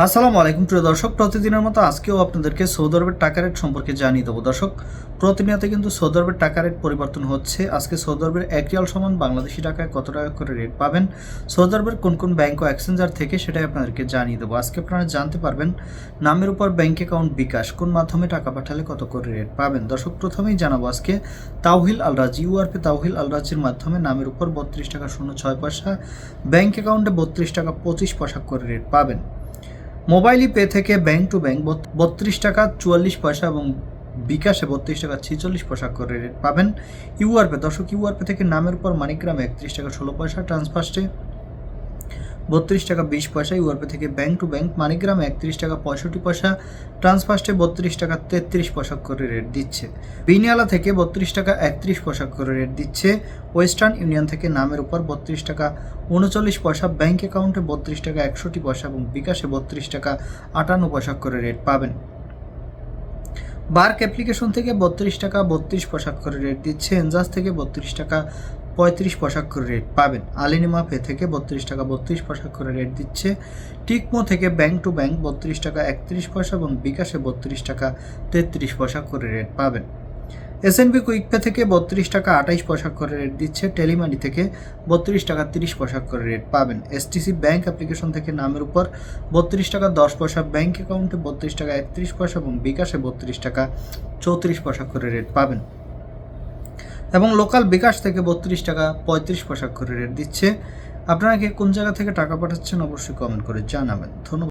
আসসালামু আলাইকুম প্রিয় দর্শক, প্রতিদিনের মতো আজকেও আপনাদেরকে সৌদি আরবের টাকা রেট সম্পর্কে জানিয়ে দেবো। দর্শক, প্রতিনিয়ত কিন্তু সৌদি আরবের টাকা রেট পরিবর্তন হচ্ছে। আজকে সৌদি আরবের 1 রিয়াল সমান বাংলাদেশি টাকায় কত টাকা করে রেট পাবেন, সৌদি আরবের কোন কোন ব্যাংক ও এক্সচেঞ্জার থেকে, সেটাই আপনাদেরকে জানিয়ে দেবো। আজকে আপনারা জানতে পারবেন নামের উপর ব্যাংক অ্যাকাউন্ট বিকাশ কোন মাধ্যমে টাকা পাঠালে কত করে রেট পাবেন। দর্শক, প্রথমেই জানাবো আজকে তাওহিল আল রাজি ইউআরপি তাওহিল আল রাজির মাধ্যমে নামের উপর 32 টাকা 06 পয়সা, ব্যাংক অ্যাকাউন্টে 32 টাকা 25 পয়সা করে রেট পাবেন। মোবাইল পে থেকে ব্যাংক টু ব্যাংক 32 টাকা 44 পয়সা এবং বিকাশে 32 টাকা 46 পয়সা করে রেট পাবেন। ইউআরপে দর্শক, ইউআরপে থেকে নামের উপর মানিগ্রামে 31 টাকা 16 পয়সা, ট্রান্সফার্স্টে 32 টাকা 20 পয়সা। ইউআরপে থেকে ব্যাংক টু ব্যাংক মানিগ্রামে 31 টাকা 65 পয়সা, ট্রান্সফার্স্টে 32 টাকা 33 পয়সা করে রেট দিচ্ছে। বিনিয়ালা থেকে 32 টাকা 31 পয়সা করে রেট দিচ্ছে। ওয়েস্টার্ন ইউনিয়ন থেকে নামের উপর 32 টাকা 39 পয়সা, ব্যাংক অ্যাকাউন্টে 32 টাকা 61 পয়সা এবং বিকাশে 32 টাকা 58 পয়সা করে রেট পাবেন। বার্ক অ্যাপ্লিকেশন থেকে 32 টাকা 32 পয়সা করে রেট দিচ্ছে। এনজাস থেকে 32 টাকা 35 পয়সা করে রেট পাবেন। আলিনিমা পে থেকে 32 টাকা 32 পয়সা করে রেট দিচ্ছে। টিকমো থেকে ব্যাংক টু ব্যাংক 32 টাকা 31 পয়সা এবং বিকাশে 32 টাকা 33 পয়সা করে রেট পাবেন। এসএনবি কুইক পে থেকে 32 টাকা 28 পয়সা করে রেট দিচ্ছে। টেলিমানি থেকে 32 টাকা 30 পয়সা করে রেট পাবেন। এসটিসি ব্যাংক অ্যাপ্লিকেশন থেকে নামের উপর 32 টাকা 10 পয়সা, ব্যাংক অ্যাকাউন্টে 32 টাকা 31 পয়সা এবং বিকাশে 32 টাকা 34 পয়সা করে রেট পাবেন। এবং লোকাল বিকাশ থেকে 32 টাকা 35 পয়সা করে রেট দিচ্ছে। আপনারা কি কোন জায়গা থেকে টাকা পাঠাচ্ছেন অবশ্যই কমেন্ট করে জানাবেন। ধন্যবাদ।